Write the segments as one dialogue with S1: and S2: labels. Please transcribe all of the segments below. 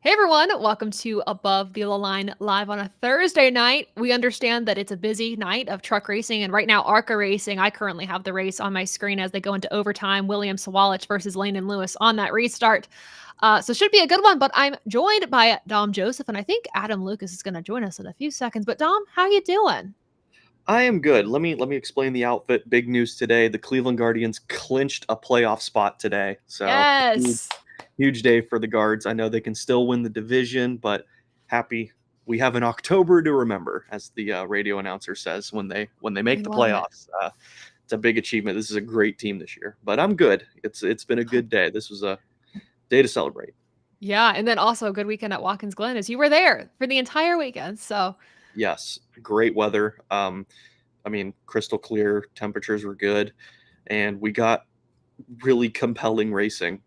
S1: Hey everyone, welcome to Above the Line live on a Thursday night. We understand that it's a busy night of truck racing, and right now, ARCA racing. I currently have the race on my screen as they go into overtime. William Sawalich versus Landon Lewis on that restart. So it should be a good one, but I'm joined by Dom Joseph, and I think Adam Lucas is going to join us in a few seconds. But Dom, how you doing?
S2: I am good. Let me explain the outfit. Big news today. The Cleveland Guardians clinched a playoff spot today. So
S1: Yes.
S2: huge day for the Guards. I know they can still win the division, but happy we have an October to remember, as the radio announcer says when they make
S1: We
S2: the
S1: love it.
S2: playoffs. It's a big achievement. This is a great team this year. But I'm good. It's been a good day. This was a day to celebrate.
S1: Yeah, and then also a good weekend at Watkins Glen as you were there for the entire weekend. So
S2: Yes, great weather. I mean, crystal clear. Temperatures were good, and we got really compelling racing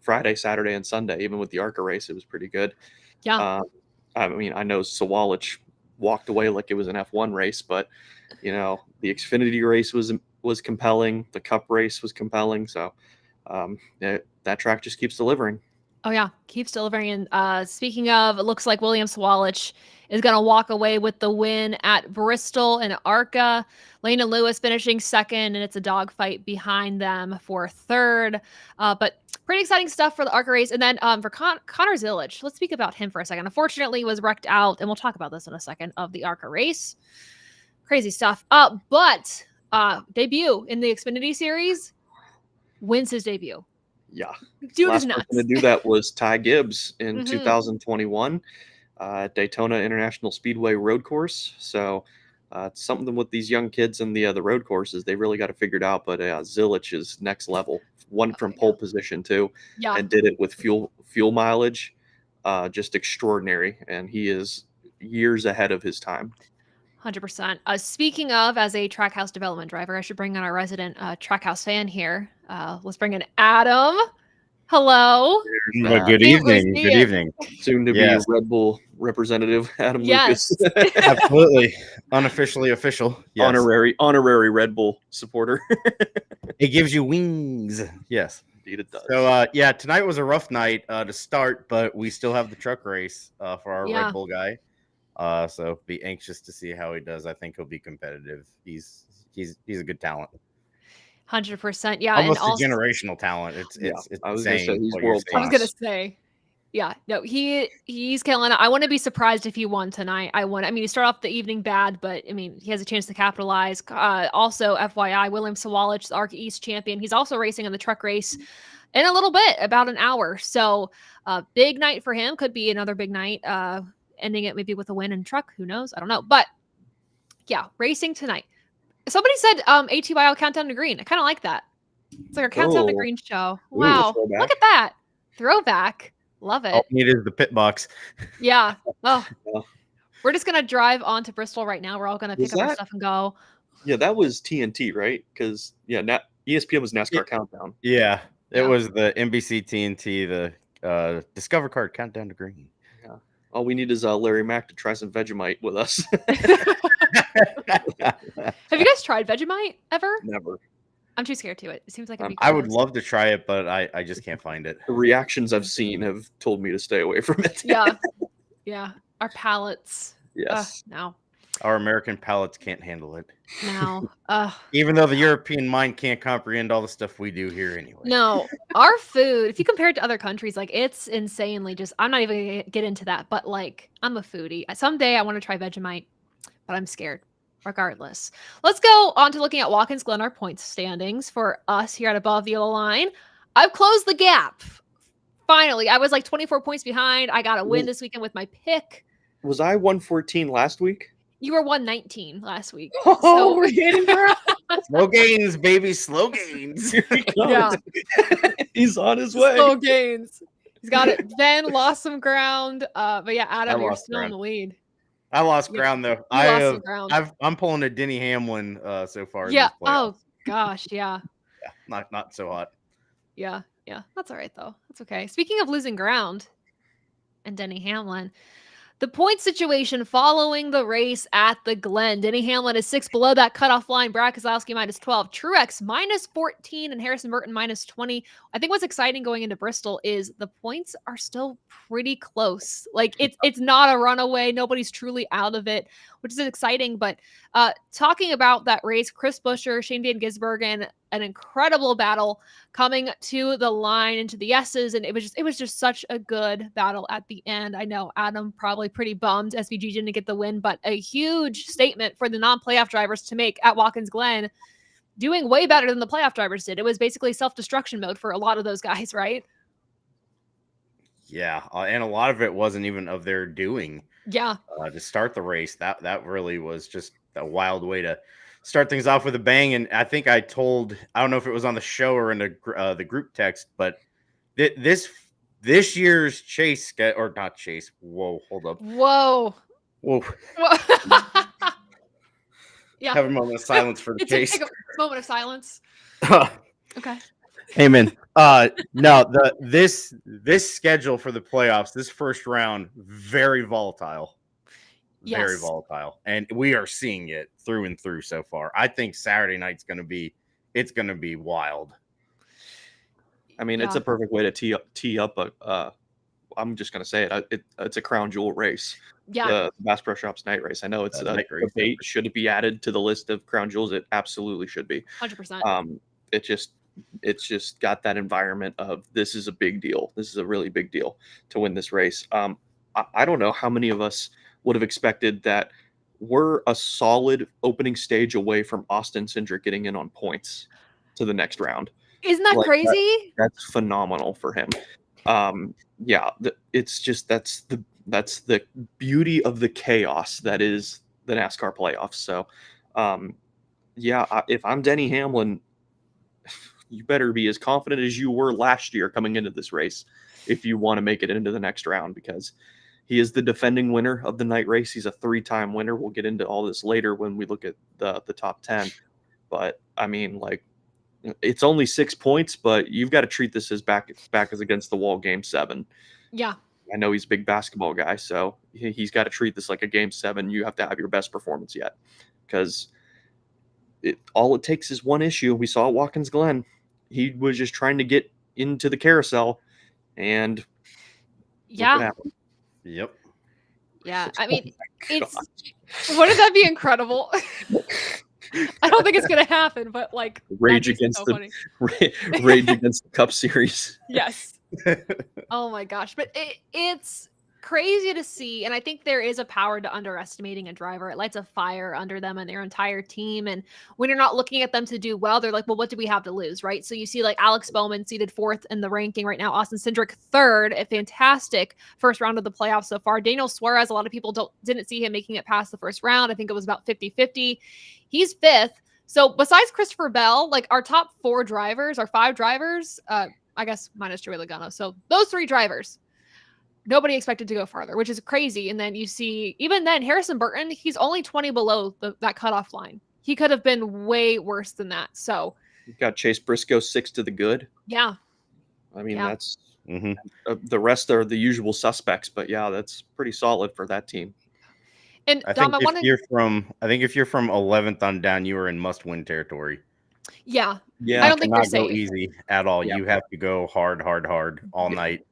S2: Friday, Saturday, and Sunday. Even with the ARCA race, it was pretty good.
S1: yeah,
S2: Um, I mean, I know Sawalich walked away like it was an F1 race, but the Xfinity race was compelling. The Cup race was compelling. So that track just keeps delivering.
S1: oh yeah, keeps delivering. And speaking of, it looks like William Sawalich is going to walk away with the win at Bristol and ARCA. Lena Lewis finishing second, and it's a dogfight behind them for third. But pretty exciting stuff for the ARCA race. And then for Connor Zillage, let's speak about him for a second. Unfortunately, he was wrecked out, and we'll talk about this in a second, of the ARCA race. Crazy stuff. But debut in the Xfinity Series, wins his debut.
S2: Yeah.
S1: Dude is
S2: Last person to
S1: nuts.
S2: do that was Ty Gibbs in
S1: hmm
S2: 2021 at Daytona International Speedway road course. So it's something with these young kids and the road courses. They really got it figured out. But Zilich is next level. One from pole position too,
S1: Yeah.
S2: and did it with fuel mileage, just extraordinary. And he is years ahead of his time.
S1: 100%. Speaking of, as a Trackhouse development driver, I should bring on our resident Trackhouse fan here. Let's bring in Adam. Hello.
S2: There's
S3: Well, good
S1: Can't really
S3: evening.
S1: see
S3: Good
S1: it.
S3: evening.
S2: soon to be
S3: Yes,
S2: Red Bull representative Adam Lucas,
S1: Yes.
S3: absolutely. Unofficially official. Yes.
S2: honorary Red Bull supporter.
S3: It gives you wings. Yes.
S2: Indeed, it does.
S3: So, yeah, tonight was a rough night to start, but we still have the truck race for our
S1: Yeah.
S3: Red Bull guy. So be anxious to see how he does. I think he'll be competitive. He's a good talent.
S1: 100%. Yeah. And
S3: Almost a
S1: also,
S3: generational talent. It's
S2: I was gonna say
S3: insane
S2: he's
S3: what you're
S2: world
S1: I was
S3: seeing.
S1: going to say, yeah, no, he's killing it. I wouldn't be surprised if he won tonight. I mean, he started off the evening bad, but I mean, he has a chance to capitalize. Also, FYI, William Sawalich, the ARC East champion, he's also racing in the truck race in a little bit, about an hour. So, big night for him. Could be another big night, ending it maybe with a win in truck. Who knows? I don't know. But yeah, racing tonight. Somebody said ATYL Countdown to Green. I kind of like that. It's like our Countdown to
S2: Oh,
S1: Green show.
S2: ooh,
S1: Wow.
S2: throwback.
S1: Look at that. Throwback. Love
S3: All
S1: it.
S3: we need is the pit box.
S1: Yeah. Oh,
S2: Yeah.
S1: we're just going to drive on to Bristol right now. We're all going to
S2: Was
S1: pick up our
S2: that?
S1: stuff and go.
S2: Yeah, that was TNT, right? Because ESPN was NASCAR
S3: Yeah.
S2: Countdown.
S3: Yeah, it
S1: Yeah.
S3: was the NBC TNT, the Discover Card Countdown to Green.
S2: Yeah. All we need is Larry Mack to try some Vegemite with us.
S1: Have you guys tried Vegemite ever?
S2: Never.
S1: I'm too scared to it. It seems like it'd be
S3: I would
S1: gross.
S3: love to try it, but I just can't find it.
S2: The reactions I've seen have told me to stay away from it.
S1: Yeah. Yeah. Our palates.
S2: Yes.
S1: No.
S3: Our American palates can't handle it.
S1: No.
S3: Even though the European mind can't comprehend all the stuff we do here anyway.
S1: No. Our food, if you compare it to other countries, like it's insanely just, I'm not even going to get into that, but like I'm a foodie. Someday I want to try Vegemite, but I'm scared regardless. Let's go on to looking at Watkins Glen, our points standings for us here at Above the Yellow Line. I've closed the gap. Finally, I was like 24 points behind. I got a win this weekend with my pick.
S2: Was I 114 last week?
S1: You were 119 last week.
S2: Oh, we're getting there.
S3: Slow gains, baby. Slow gains.
S2: Here he comes.
S1: Yeah.
S2: He's on his way.
S1: Slow gains. He's got it. Ben lost some ground. But yeah, Adam, you're
S3: lost
S1: still in
S3: ground.
S1: the lead.
S3: I lost ground though.
S1: You lost some ground.
S3: I'm pulling a Denny Hamlin so far.
S1: Yeah.
S3: In this playoffs.
S1: Oh gosh. Yeah.
S3: Yeah. Not so hot.
S1: Yeah. Yeah. That's all right though. That's okay. Speaking of losing ground and Denny Hamlin, The point situation following the race at the Glen. Denny Hamlin is 6 below that cutoff line. Brad Keselowski -12. Truex -14 and Harrison Burton -20. I think what's exciting going into Bristol is the points are still pretty close. Like it's not a runaway. Nobody's truly out of it, which is exciting. But talking about that race, Chris Buescher, Shane Van Gisbergen, an incredible battle coming to the line into the S's, and it was just such a good battle at the end. I know Adam probably pretty bummed SVG didn't get the win, but a huge statement for the non-playoff drivers to make at Watkins Glen, doing way better than the playoff drivers did. It was basically self-destruction mode for a lot of those guys, right?
S3: Yeah, and a lot of it wasn't even of their doing.
S1: Yeah.
S3: To start the race, that really was just a wild way to start things off with a bang. And I think I don't know if it was on the show or in the group text, but this year's chase, or not chase. Whoa, hold up.
S1: Whoa. Yeah.
S3: Have a moment of silence for the chase.
S1: Take a moment of silence. Okay.
S3: Amen. No, this schedule for the playoffs, this first round, very volatile. Very
S1: Yes.
S3: volatile. And we are seeing it through and through so far. I think Saturday night's gonna be wild.
S2: I mean, it's a perfect way to tee up a I'm just gonna say it. It's a crown jewel race.
S1: Yeah.
S2: The Bass Pro Shops night race. I know it's a debate. Should it be added to the list of crown jewels? It absolutely should be.
S1: 100%.
S2: It's just got that environment of this is a big deal. This is a really big deal to win this race. I don't know how many of us would have expected that we're a solid opening stage away from Austin Cindric getting in on points to the next round.
S1: Isn't that crazy?
S2: That's phenomenal for him. Yeah, it's just that's the beauty of the chaos that is the NASCAR playoffs. So, yeah, if I'm Denny Hamlin, you better be as confident as you were last year coming into this race if you want to make it into the next round, because he is the defending winner of the night race. He's a 3-time winner. We'll get into all this later when we look at the top 10. But I mean, like, it's only 6 points, but you've got to treat this as back as against the wall game 7.
S1: Yeah.
S2: I know he's a big basketball guy, so he's got to treat this like a game 7. You have to have your best performance yet, because all it takes is one issue. We saw at Watkins Glen. He was just trying to get into the carousel, and
S1: yeah.
S3: Yep.
S1: Yeah. I mean, wouldn't that be incredible? I don't think it's gonna happen, but like
S2: rage against the Cup Series.
S1: Yes. Oh my gosh, but it's crazy to see, and I think there is a power to underestimating a driver. It lights a fire under them and their entire team, and when you're not looking at them to do well, they're like, well, what do we have to lose, right? So you see like Alex Bowman seated 4th in the ranking right now, Austin Cindric 3rd, a fantastic first round of the playoffs so far. Daniel Suarez, a lot of people didn't see him making it past the first round. I think it was about 50-50. He's 5th. So besides Christopher Bell, like our top 5 drivers, I guess minus Joey Logano. So those 3 drivers, nobody expected to go farther, which is crazy. And then you see, even then, Harrison Burton, he's only 20 below that cutoff line. He could have been way worse than that. So
S2: you've got Chase Briscoe 6 to the good.
S1: Yeah.
S2: I mean, that's the rest are the usual suspects, but yeah, that's pretty solid for that team.
S1: And
S3: I think if you're from 11th on down, you are in must-win territory.
S1: Yeah.
S3: Yeah.
S1: I don't think they're safe.
S3: Go easy at all. Yeah. You have to go hard all night.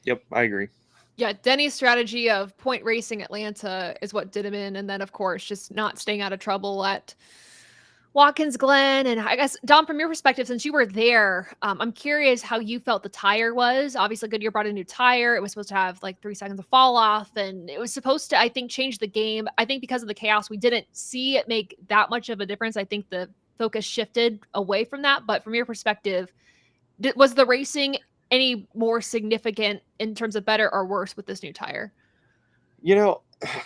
S2: Yep, I agree.
S1: Yeah, Denny's strategy of point racing Atlanta is what did him in. And then, of course, just not staying out of trouble at Watkins Glen. And I guess, Dom, from your perspective, since you were there, I'm curious how you felt the tire was. Obviously, Goodyear brought a new tire. It was supposed to have like 3 seconds of fall off. And it was supposed to, I think, change the game. I think because of the chaos, we didn't see it make that much of a difference. I think the focus shifted away from that. But from your perspective, was the racing any more significant in terms of better or worse with this new tire?
S2: You know,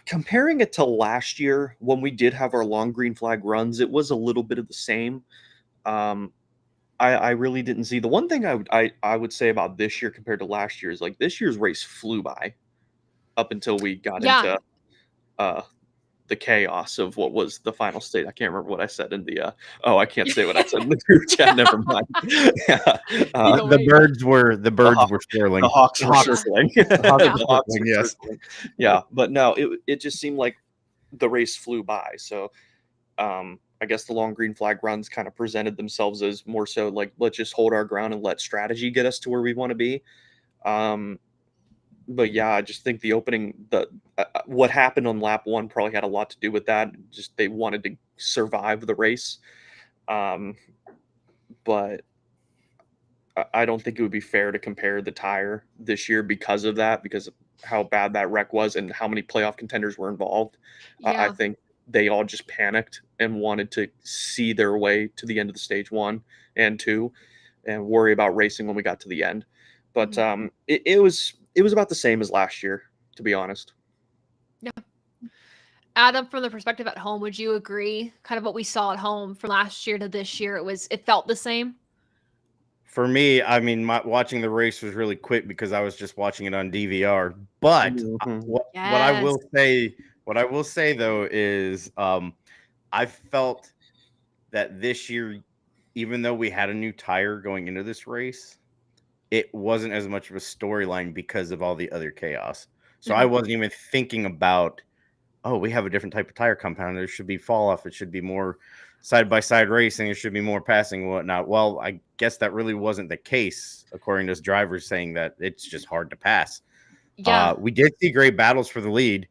S2: comparing it to last year when we did have our long green flag runs, it was a little bit of the same. I really didn't see the one thing I would say about this year compared to last year is like this year's race flew by up until we got into the chaos of what was the final state. I can't remember what I said in the I can't say what I said in the group chat. Never mind. Yeah.
S3: The birds were swirling.
S2: The Hawks were
S1: Yeah.
S2: circling.
S3: The Hawks
S2: The Hawks
S3: circling,
S2: were
S3: yes.
S2: circling. Yeah, but no, it just seemed like the race flew by. So I guess the long green flag runs kind of presented themselves as more so like, let's just hold our ground and let strategy get us to where we want to be. But yeah, I just think the opening, what happened on lap one probably had a lot to do with that. Just they wanted to survive the race. But I don't think it would be fair to compare the tire this year because of that, because of how bad that wreck was and how many playoff contenders were involved. I
S1: Yeah.
S2: think they all just panicked and wanted to see their way to the end of the stage 1 and 2 and worry about racing when we got to the end. But it was about the same as last year, to be honest.
S1: Yeah. Adam, from the perspective at home, would you agree? Kind of what we saw at home from last year to this year, it felt the same.
S3: For me, I mean, watching the race was really quick because I was just watching it on DVR. But what I will say though is, I felt that this year, even though we had a new tire going into this race, it wasn't as much of a storyline because of all the other chaos. So I wasn't even thinking about, oh, we have a different type of tire compound. There should be fall off. It should be more side-by-side racing. It should be more passing and whatnot. Well, I guess that really wasn't the case, according to drivers saying that it's just hard to pass.
S1: Yeah.
S3: We did see great battles for the lead,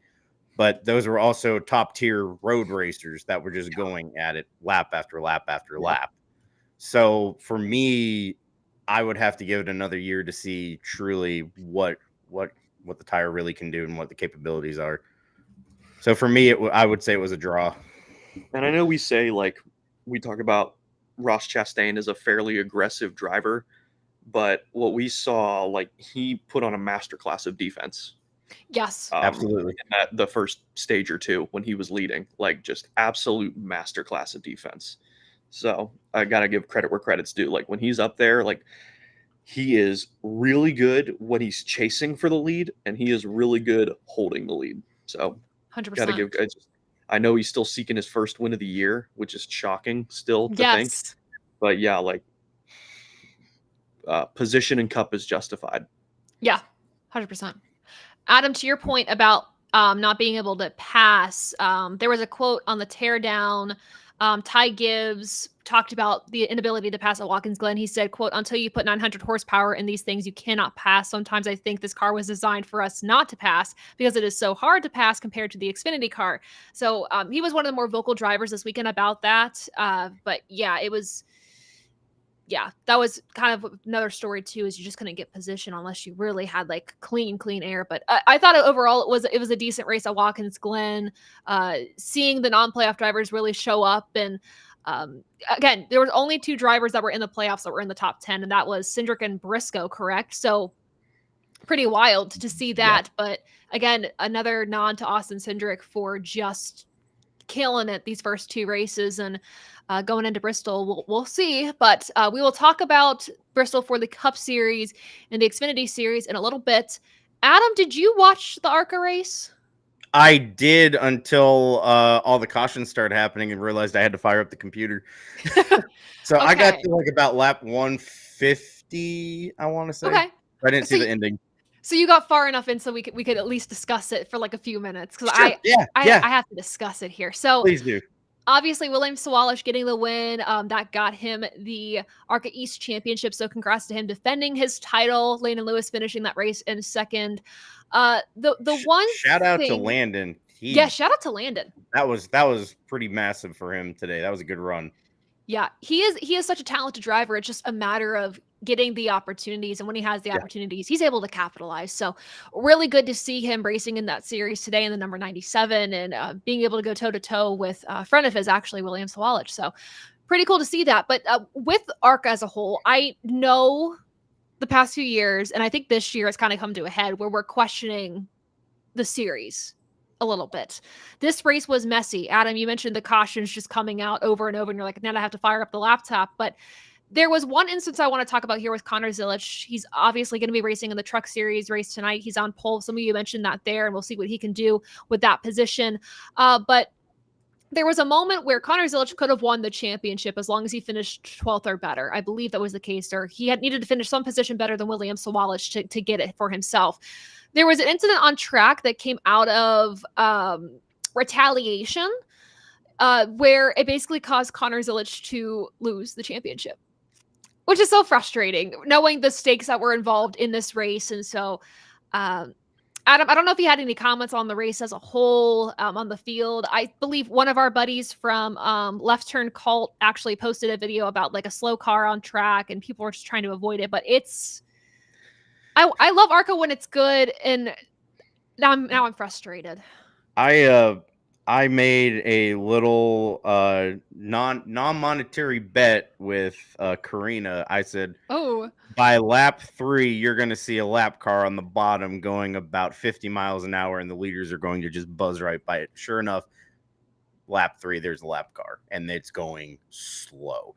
S3: but those were also top-tier road racers that were just going at it lap after lap after lap. So for me, I would have to give it another year to see truly what the tire really can do and what the capabilities are. So for me, I would say it was a draw.
S2: And I know we say, like, we talk about Ross Chastain as a fairly aggressive driver, but what we saw, like, he put on a masterclass of defense.
S1: Yes.
S3: Absolutely.
S2: At the first stage or two when he was leading, like, just absolute masterclass of defense. So I got to give credit where credit's due. Like, when he's up there, like, he is really good when he's chasing for the lead, and he is really good holding the lead. So
S1: 100%.
S2: got to give. I know he's still seeking his first win of the year, which is shocking still to think. But yeah, like, position and cup is justified.
S1: Yeah, 100%. Adam, to your point about not being able to pass, there was a quote on the teardown. Ty Gibbs talked about the inability to pass at Watkins Glen. He said, quote, until you put 900 horsepower in these things, you cannot pass. Sometimes I think this car was designed for us not to pass because it is so hard to pass compared to the Xfinity car. So he was one of the more vocal drivers this weekend about that. But yeah, that was kind of another story too, is you just couldn't get position unless you really had like clean air. But I thought overall it was a decent race at Watkins Glen. Seeing the non-playoff drivers really show up, and again, there was only 2 drivers that were in the playoffs that were in the top 10, and that was Cindric and Briscoe, correct? So pretty wild to see that. Yeah. But again, another nod to Austin Cindric for just killing it these first 2 races, and going into Bristol, we'll see. But we will talk about Bristol for the Cup Series and the Xfinity Series in a little bit. Adam, did you watch the ARCA race?
S3: I did, until all the cautions started happening and realized I had to fire up the computer. So okay. I got to like about lap 150, I want to say.
S1: Okay.
S3: I didn't see the ending.
S1: So you got far enough in so we could at least discuss it for like a few minutes, because
S3: sure. I
S1: have to discuss it here. So
S3: please do.
S1: Obviously, William Sawalich getting the win, that got him the ARCA East Championship. So congrats to him defending his title. Landon Lewis finishing that race in second. The one
S3: shout out to Landon.
S1: Shout out to Landon.
S3: That was pretty massive for him today. That was a good run.
S1: Yeah, he is such a talented driver. It's just a matter of getting the opportunities, and when he has the opportunities, he's able to capitalize. So really good to see him racing in that series today in the number 97, and being able to go toe-to-toe with a friend of his, actually, William Sawalich. So pretty cool to see that. But with ARCA as a whole, I know the past few years, and I think this year has kind of come to a head where we're questioning the series a little bit. This race was messy. Adam, you mentioned the cautions just coming out over and over, and you're like, now I have to fire up the laptop. But There was one instance I want to talk about here with Connor Zilisch. He's obviously going to be racing in the Truck Series race tonight. He's on pole. Some of you mentioned that there, and we'll see what he can do with that position. But there was a moment where Connor Zilisch could have won the championship as long as he finished 12th or better. I believe that was the case, or he had needed to finish some position better than William Sawalich to get it for himself. There was an incident on track that came out of retaliation where it basically caused Connor Zilisch to lose the championship, which is so frustrating, knowing the stakes that were involved in this race. And so, Adam, I don't know if you had any comments on the race as a whole, on the field. I believe one of our buddies from Left Turn Cult actually posted a video about like a slow car on track, and people were just trying to avoid it. But I love ARCA when it's good, and now I'm frustrated.
S3: I made a little non-monetary bet with Karina. I said,
S1: oh,
S3: by lap 3, you're going to see a lap car on the bottom going about 50 miles an hour, and the leaders are going to just buzz right by it. Sure enough, lap 3, there's a lap car, and it's going slow.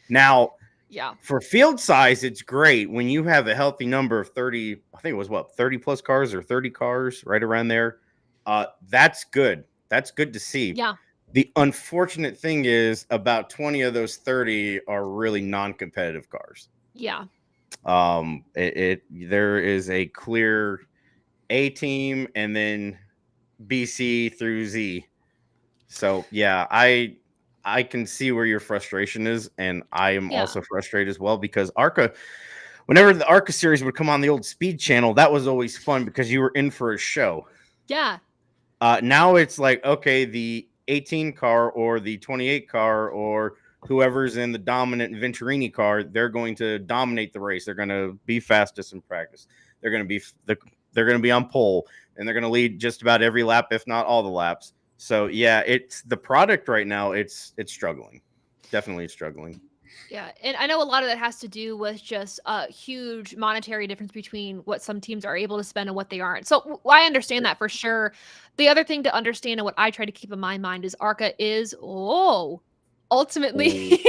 S3: Now,
S1: yeah,
S3: for field size, it's great when you have a healthy number of 30. I think it was 30 plus cars or 30 cars right around there. That's good. That's good to see.
S1: Yeah.
S3: The unfortunate thing is about 20 of those 30 are really non-competitive cars.
S1: Yeah.
S3: There is a clear A team and then BC through Z. So yeah, I can see where your frustration is, and I am also frustrated as well, because ARCA, whenever the ARCA series would come on the old Speed channel, that was always fun because you were in for a show.
S1: Yeah.
S3: Now it's like, okay, the 18 car or the 28 car or whoever's in the dominant Venturini car, they're going to dominate the race. They're going to be fastest in practice. They're going to be on pole, and they're going to lead just about every lap, if not all the laps. So yeah, it's the product right now. It's struggling, definitely struggling.
S1: Yeah, and I know a lot of that has to do with just a huge monetary difference between what some teams are able to spend and what they aren't. So I understand that for sure. The other thing to understand, and what I try to keep in my mind, is ARCA is ultimately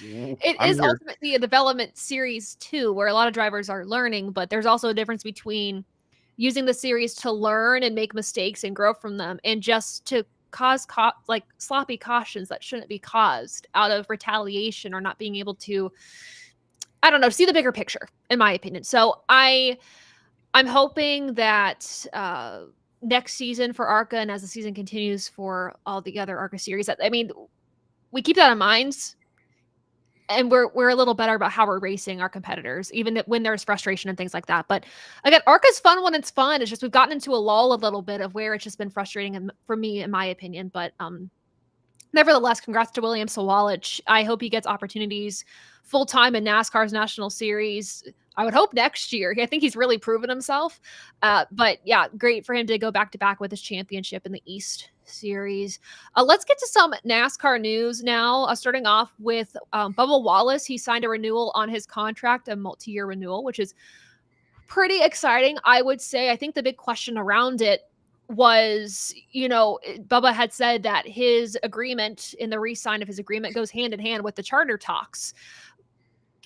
S1: ultimately a development series too, where a lot of drivers are learning, but there's also a difference between using the series to learn and make mistakes and grow from them, and just to cause like sloppy cautions that shouldn't be caused out of retaliation or not being able to, I don't know, see the bigger picture, in my opinion. So I'm hoping that next season for ARCA, and as the season continues for all the other ARCA series, I mean, we keep that in mind, and we're a little better about how we're racing our competitors, even when there's frustration and things like that. But again, ARCA's fun when it's fun. It's just we've gotten into a lull a little bit of where it's just been frustrating for me, in my opinion. But nevertheless, congrats to William Sawalich. I hope he gets opportunities full-time in NASCAR's National Series. I would hope next year. I think he's really proven himself. But yeah, great for him to go back-to-back with his championship in the East Series. Let's get to some NASCAR news now, starting off with Bubba Wallace. He signed a renewal on his contract, a multi-year renewal, which is pretty exciting, I would say. I think the big question around it was, Bubba had said that his agreement, in the re-sign of his agreement, goes hand in hand with the charter talks.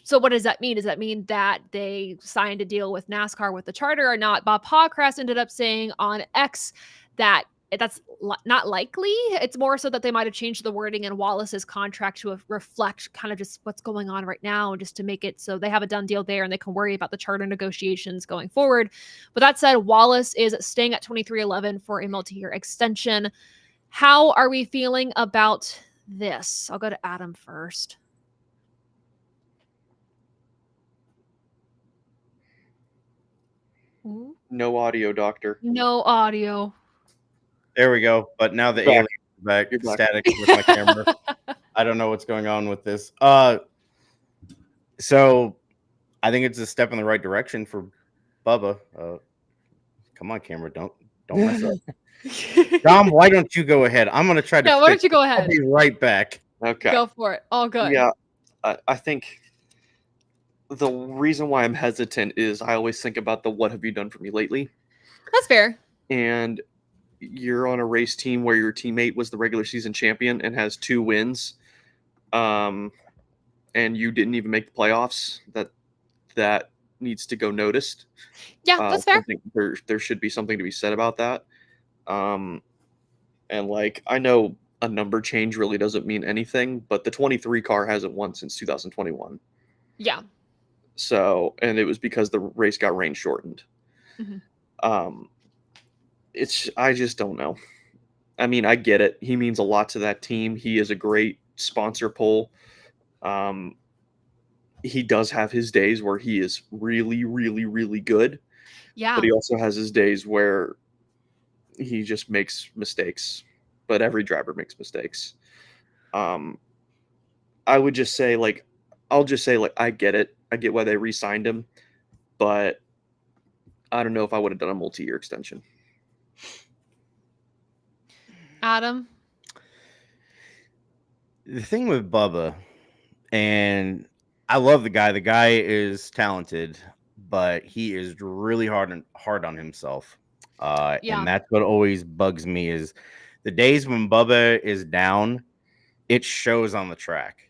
S1: So what does that mean? Does that mean that they signed a deal with NASCAR with the charter or not? Bob Hawcrass ended up saying on X that that's not likely. It's more so that they might have changed the wording in Wallace's contract to reflect kind of just what's going on right now, just to make it so they have a done deal there and they can worry about the charter negotiations going forward. But that said, Wallace is staying at 2311 for a multi-year extension. How are we feeling about this? I'll go to Adam first.
S2: No audio, doctor.
S1: No audio.
S3: There we go. But now the alien is back.
S2: You're back.
S3: Static with my camera. I don't know what's going on with this. So I think it's a step in the right direction for Bubba. Come on, camera. Don't mess up. Dom, why don't you go ahead? I'm going to try to.
S1: Yeah, why don't you go ahead?
S3: I'll be right back.
S2: Okay.
S1: Go for it. All good.
S2: Yeah, I think the reason why I'm hesitant is I always think about the what have you done for me lately?
S1: That's fair.
S2: And you're on a race team where your teammate was the regular season champion and has 2 wins. and you didn't even make the playoffs, that needs to go noticed.
S1: Yeah, that's fair.
S2: Something there should be something to be said about that. Um, and like I know a number change really doesn't mean anything, but the 23 car hasn't won since 2021.
S1: Yeah.
S2: So, and it was because the race got rain shortened.
S1: Mhm.
S2: I just don't know. I mean, I get it. He means a lot to that team. He is a great sponsor pull. He does have his days where he is really, really, really good.
S1: Yeah.
S2: But he also has his days where he just makes mistakes. But every driver makes mistakes. I would just say, like, I'll just say, like, I get it. I get why they re-signed him. But I don't know if I would have done a multi-year extension.
S1: Adam?
S3: The thing with Bubba, and I love the guy. The guy is talented, but he is really hard on himself.
S1: Yeah.
S3: And that's what always bugs me is the days when Bubba is down, it shows on the track.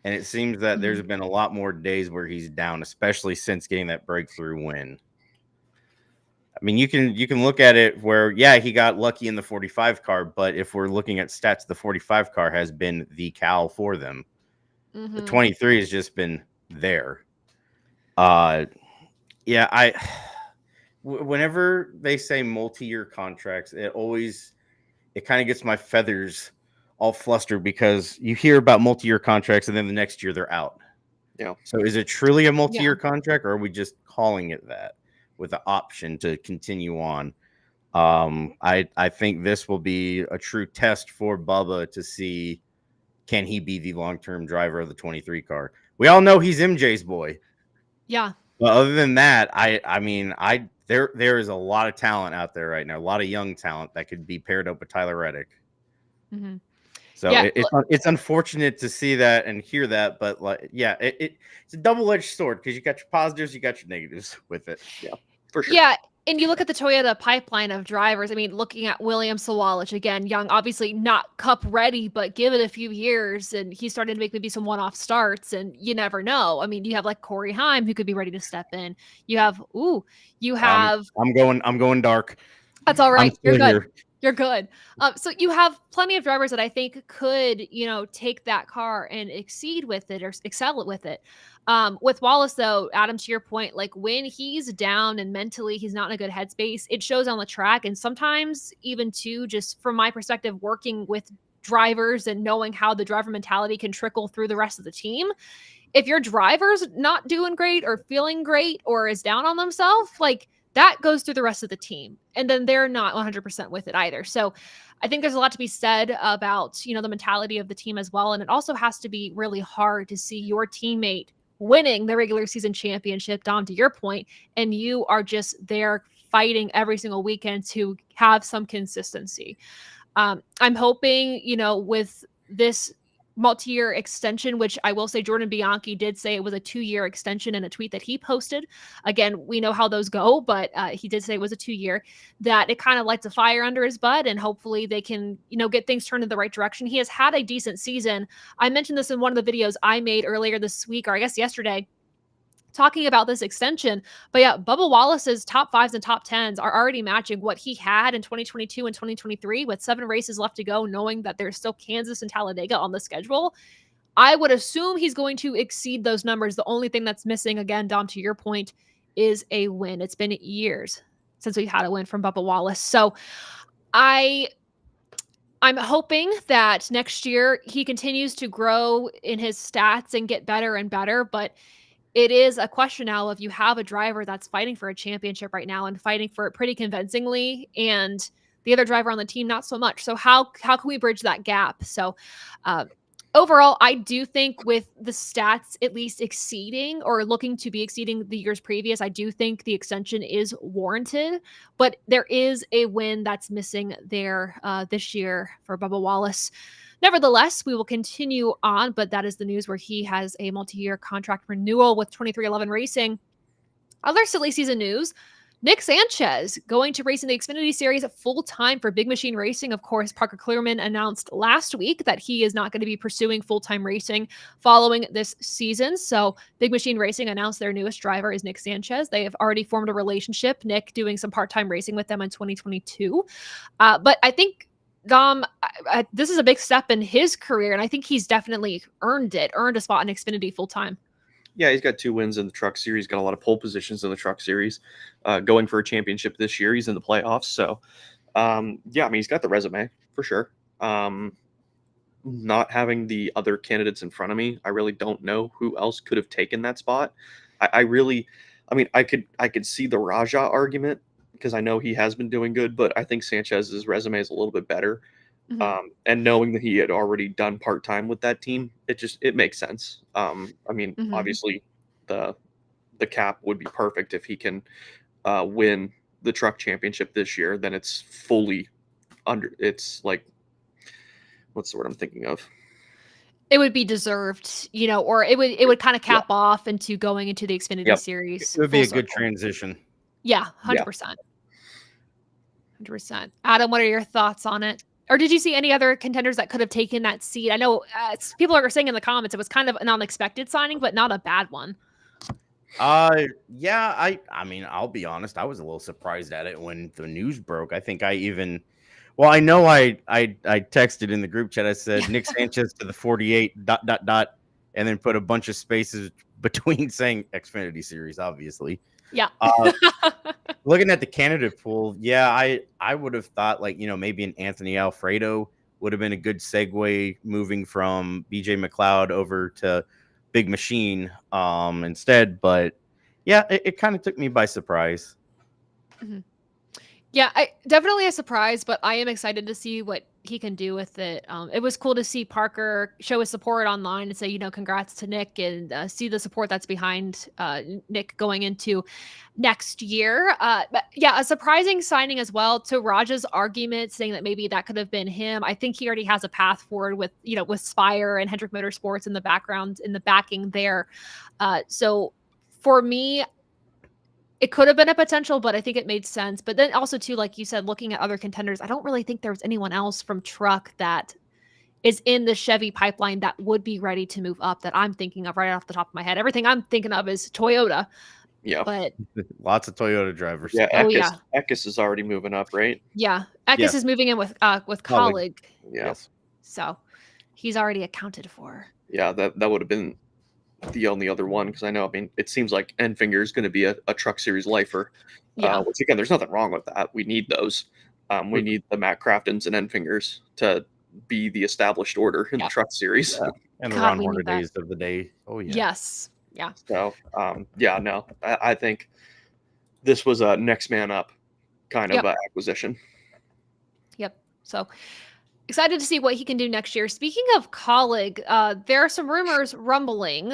S3: And it seems that there's been a lot more days where he's down, especially since getting that breakthrough win. I mean, you can look at it where, yeah, he got lucky in the 45 car, but if we're looking at stats, the 45 car has been the cow for them. The 23 has just been there. Yeah, whenever they say multi-year contracts, it kind of gets my feathers all flustered because you hear about multi-year contracts and then the next year they're out.
S2: Yeah.
S3: So is it truly a multi-year contract, or are we just calling it that with the option to continue on? I think this will be a true test for Bubba to see, can he be the long-term driver of the 23 car? We all know he's MJ's boy.
S1: Yeah.
S3: But other than that, there is a lot of talent out there right now, a lot of young talent that could be paired up with Tyler Reddick.
S1: Mm-hmm.
S3: So
S1: Yeah.
S3: it's unfortunate to see that and hear that, but like, yeah, it's a double-edged sword because you got your positives, you got your negatives with it.
S2: Yeah, for sure.
S1: Yeah, and you look at the Toyota pipeline of drivers. I mean, looking at William Sawalich, again, young, obviously not cup ready, but give it a few years and he's starting to make maybe some one-off starts, and you never know. I mean, you have like Corey Heim who could be ready to step in. You have
S3: I'm going dark.
S1: That's all right. You're good.
S3: Here.
S1: You're good. So you have plenty of drivers that I think could, take that car and exceed with it or excel with it. With Wallace, though, Adam, to your point, like when he's down and mentally he's not in a good headspace, it shows on the track. And sometimes even too, just from my perspective, working with drivers and knowing how the driver mentality can trickle through the rest of the team. If your driver's not doing great or feeling great or is down on themselves, like that goes through the rest of the team. And then they're not 100% with it either. So I think there's a lot to be said about, the mentality of the team as well. And it also has to be really hard to see your teammate winning the regular season championship, Dom, to your point, and you are just there fighting every single weekend to have some consistency. I'm hoping, with this multi-year extension, which I will say Jordan Bianchi did say it was a 2-year extension in a tweet that he posted. Again, we know how those go, but he did say it was a 2-year, that it kind of lights a fire under his butt, and hopefully they can, get things turned in the right direction. He has had a decent season. I mentioned this in one of the videos I made earlier this week, or I guess yesterday, talking about this extension. But yeah, Bubba Wallace's top 5s and top 10s are already matching what he had in 2022 and 2023 with 7 races left to go, knowing that there's still Kansas and Talladega on the schedule. I would assume he's going to exceed those numbers. The only thing that's missing, again, Dom, to your point, is a win. It's been years since we've had a win from Bubba Wallace. So I'm hoping that next year he continues to grow in his stats and get better and better, but it is a question now if you have a driver that's fighting for a championship right now and fighting for it pretty convincingly, and the other driver on the team not so much. So how can we bridge that gap? So overall, I do think with the stats at least exceeding or looking to be exceeding the years previous, I do think the extension is warranted, but there is a win that's missing there this year for Bubba Wallace. Nevertheless, we will continue on, but that is the news where he has a multi-year contract renewal with 23XI Racing. Other silly season news, Nick Sanchez going to race in the Xfinity Series full-time for Big Machine Racing. Of course, Parker Clearman announced last week that he is not going to be pursuing full-time racing following this season. So Big Machine Racing announced their newest driver is Nick Sanchez. They have already formed a relationship, Nick doing some part-time racing with them in 2022. But I think Dom, this is a big step in his career, and I think he's definitely earned a spot in Xfinity full-time.
S2: Yeah, he's got 2 wins in the Truck Series, got a lot of pole positions in the Truck Series, going for a championship this year. He's in the playoffs. So, yeah, I mean, he's got the resume for sure. Not having the other candidates in front of me, I really don't know who else could have taken that spot. I mean, I could see the Raja argument because I know he has been doing good, but I think Sanchez's resume is a little bit better. And knowing that he had already done part-time with that team, it makes sense. I mean, obviously the cap would be perfect if he can win the truck championship this year. Then it's fully it's like, what's the word I'm thinking of?
S1: It would be deserved, or it would kind of cap off into going into the Xfinity Series.
S3: It would be a good transition.
S1: Yeah, 100%. 100%. Adam, what are your thoughts on it? Or did you see any other contenders that could have taken that seat? I know people are saying in the comments it was kind of an unexpected signing, but not a bad one.
S3: Yeah, I mean, I'll be honest, I was a little surprised at it when the news broke. I think I know I texted in the group chat. I said Nick Sanchez to the 48 ... and then put a bunch of spaces between saying Xfinity Series, obviously.
S1: Yeah.
S3: Looking at the candidate pool, yeah, I would have thought maybe an Anthony Alfredo would have been a good segue moving from BJ McLeod over to Big Machine instead. But yeah, it kind of took me by surprise.
S1: Yeah, definitely a surprise, but I am excited to see what he can do with it. It was cool to see Parker show his support online and say, congrats to Nick, and see the support that's behind Nick going into next year. But yeah, a surprising signing as well, to Raja's argument, saying that maybe that could have been him. I think he already has a path forward with, with Spire and Hendrick Motorsports in the background, in the backing there. So for me, it could have been a potential, but I think it made sense. But then also, too, like you said, looking at other contenders, I don't really think there was anyone else from truck that is in the Chevy pipeline that would be ready to move up that I'm thinking of right off the top of my head. Everything I'm thinking of is Toyota.
S2: Yeah.
S1: But
S3: lots of Toyota drivers.
S2: Yeah. Eckes is already moving up, right?
S1: Yeah. Eckes is moving in with Colleague.
S2: Yes.
S1: So he's already accounted for.
S2: Yeah, that would have been the only other one, because I know, I mean, it seems like Enfinger is going to be a Truck Series lifer. Which, again, there's nothing wrong with that. We need those. We need the Matt Craftons and Enfingers to be the established order in the Truck Series.
S3: Yeah. And the Ron Hornadays of the day. Oh, yeah.
S1: Yes. Yeah.
S2: So, no, I think this was a next man up kind of acquisition.
S1: Yep. So excited to see what he can do next year. Speaking of Colleague, there are some rumors rumbling.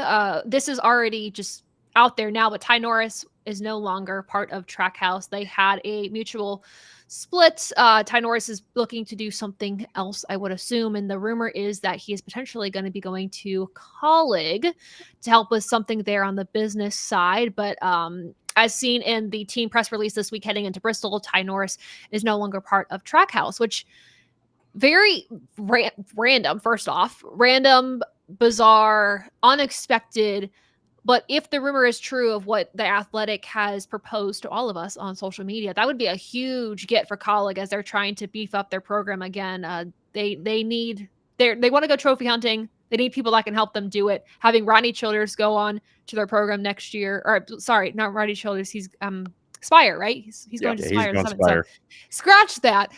S1: This is already just out there now, but Ty Norris is no longer part of Trackhouse. They had a mutual split. Ty Norris is looking to do something else, I would assume. And the rumor is that he is potentially going to be going to Colleague to help with something there on the business side. But as seen in the team press release this week heading into Bristol, Ty Norris is no longer part of Trackhouse, which very random, first off. Random, bizarre, unexpected. But if the rumor is true of what The Athletic has proposed to all of us on social media, that would be a huge get for Colleague as they're trying to beef up their program again. They want to go trophy hunting. They need people that can help them do it. Having Ronnie Childers go on to their program next year, or sorry, not Ronnie Childers. He's Spire, right? He's going to Spire.
S3: He's going Spire.
S1: So scratch that.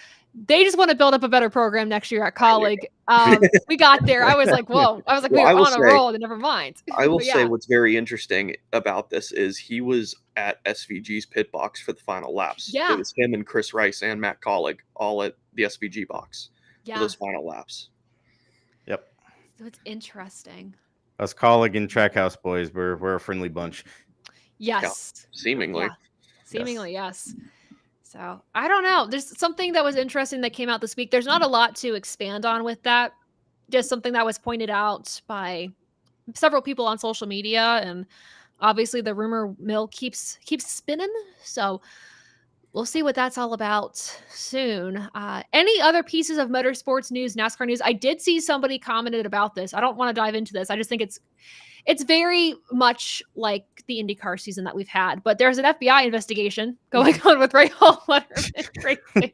S1: They just want to build up a better program next year at Colleague. We got there. I was like, whoa. I was like, we were on a roll, and never mind.
S2: I will say what's very interesting about this is he was at SVG's pit box for the final laps.
S1: Yeah.
S2: It was him and Chris Rice and Matt Colleague all at the SVG box for those final laps.
S3: Yep.
S1: So it's interesting.
S3: Us Colleague and Trackhouse boys, we're a friendly bunch.
S1: Yes.
S2: Yeah, seemingly.
S1: Yeah. Seemingly, yes. So I don't know. There's something that was interesting that came out this week. There's not a lot to expand on with that. Just something that was pointed out by several people on social media, and obviously the rumor mill keeps spinning. So we'll see what that's all about soon. Any other pieces of motorsports news, NASCAR news? I did see somebody commented about this. I don't want to dive into this. I just think it's very much like the IndyCar season that we've had. But there's an FBI investigation going on with Ray Hall Letterman racing.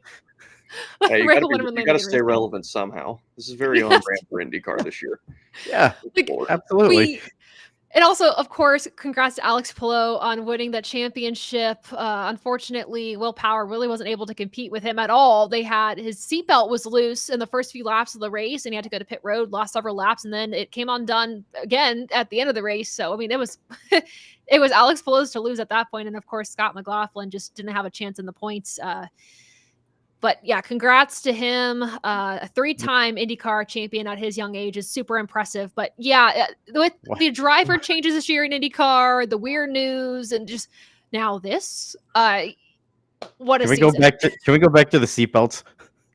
S2: Hey, you
S1: Ray
S2: gotta,
S1: Hall Letterman
S2: you gotta
S1: racing.
S2: stay relevant somehow. This is very on brand for IndyCar this year.
S3: Yeah,
S1: Like,
S3: absolutely.
S1: And also, of course, congrats to Alex Palou on winning the championship. Unfortunately, Will Power really wasn't able to compete with him at all. His seatbelt was loose in the first few laps of the race, and he had to go to pit road, lost several laps, and then it came undone again at the end of the race. So, I mean, it was it was Alex Palou's to lose at that point, and of course, Scott McLaughlin just didn't have a chance in the points. But yeah, congrats to him. A 3-time IndyCar champion at his young age is super impressive. But yeah, with the driver changes this year in IndyCar, the weird news, and just now this, what a
S3: Can we
S1: season.
S3: Can we go back to the seatbelts?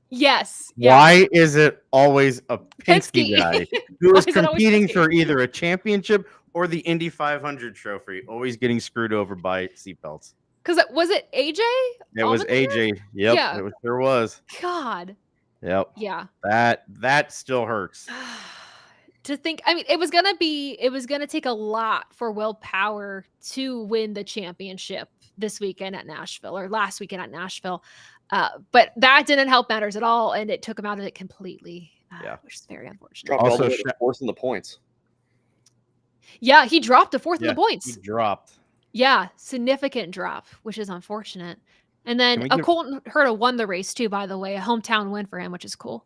S1: Yes.
S3: Why is it always a Penske guy who is
S1: Why is it always
S3: competing
S1: Penske?
S3: for either a championship or the Indy 500 trophy, always getting screwed over by seatbelts?
S1: Because was it AJ?
S3: It was AJ. Yep,
S1: Yeah.
S3: it sure was.
S1: God.
S3: Yep.
S1: Yeah.
S3: That still hurts.
S1: To think, I mean, it was gonna take a lot for Will Power to win the championship this weekend at Nashville, or last weekend at Nashville. But that didn't help matters at all, and it took him out of it completely. Which is very unfortunate.
S2: Dropped all the way to fourth in the points.
S1: Yeah, he dropped to fourth in the points.
S3: He dropped.
S1: Yeah, significant drop, which is unfortunate. And then Colton Herta won the race too, by the way, a hometown win for him, which is cool.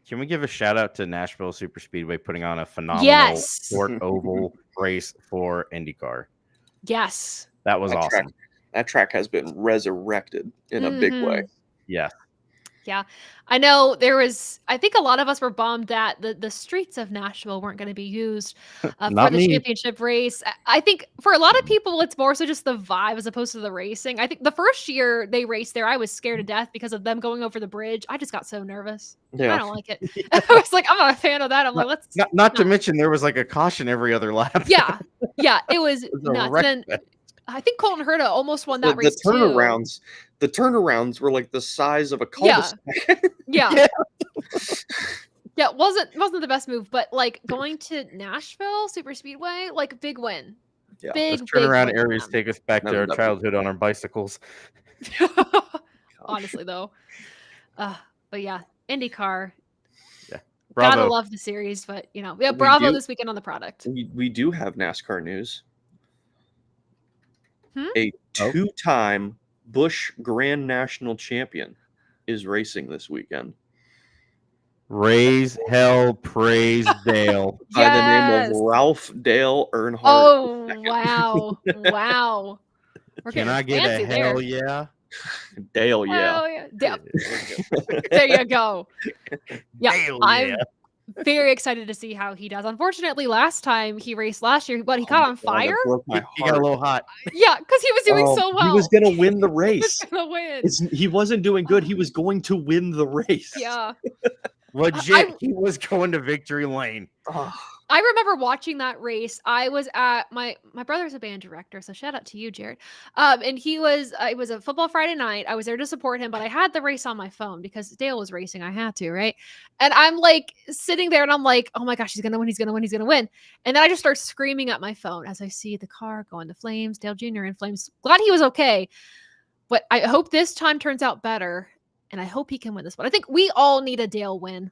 S3: Can we give a shout out to Nashville Super Speedway putting on a phenomenal short oval race for IndyCar?
S1: Yes.
S3: That was awesome.
S2: That track has been resurrected in a big way.
S3: Yeah.
S1: Yeah. I know I think a lot of us were bummed that the streets of Nashville weren't going to be used for the championship race. I think for a lot of people, it's more so just the vibe as opposed to the racing. I think the first year they raced there, I was scared to death because of them going over the bridge. I just got so nervous. Yeah. I don't like it. I was like, I'm not a fan of that. I'm like, let's
S3: not to mention there was like a caution every other lap.
S1: Yeah. Yeah. It was nuts. And then I think Colton Herta almost won that race too.
S2: The turnarounds were like the size of a cul-de-sac.
S1: Yeah. Yeah, it wasn't the best move, but like going to Nashville Super Speedway, like big win.
S3: Yeah, big turnaround areas take us back to our childhood on our bicycles.
S1: Honestly, though. But yeah, IndyCar.
S3: Yeah, bravo.
S1: Gotta love the series, but bravo this weekend on the product.
S2: We do have NASCAR news. A 2-time Busch Grand National champion is racing this weekend.
S3: Raise hell, praise Dale.
S1: Yes.
S2: By the name of Ralph Dale Earnhardt.
S1: Oh, wow. Wow.
S3: Can I get a hell yeah?
S2: Dale, yeah.
S1: Oh, yeah. Dale. There you go. Yeah,
S3: Dale,
S1: I'm very excited to see how he does. Unfortunately, last time he raced last year, he caught on fire.
S3: He got a little hot.
S1: Yeah, because he was doing so well.
S2: He was going to win the race.
S1: He was going to win.
S2: He wasn't doing good. He was going to win the race.
S1: Yeah.
S3: Legit, he was going to victory lane.
S1: I remember watching that race. I was at my brother's a band director, so shout out to you, Jared. And it was a football Friday night. I was there to support him, but I had the race on my phone because Dale was racing. I had to, right? And I'm like sitting there and I'm like, oh my gosh, he's gonna win, he's gonna win, he's gonna win. And then I just start screaming at my phone as I see the car go into flames, Dale Jr. in flames. Glad he was okay. But I hope this time turns out better. And I hope he can win this one. I think we all need a Dale win.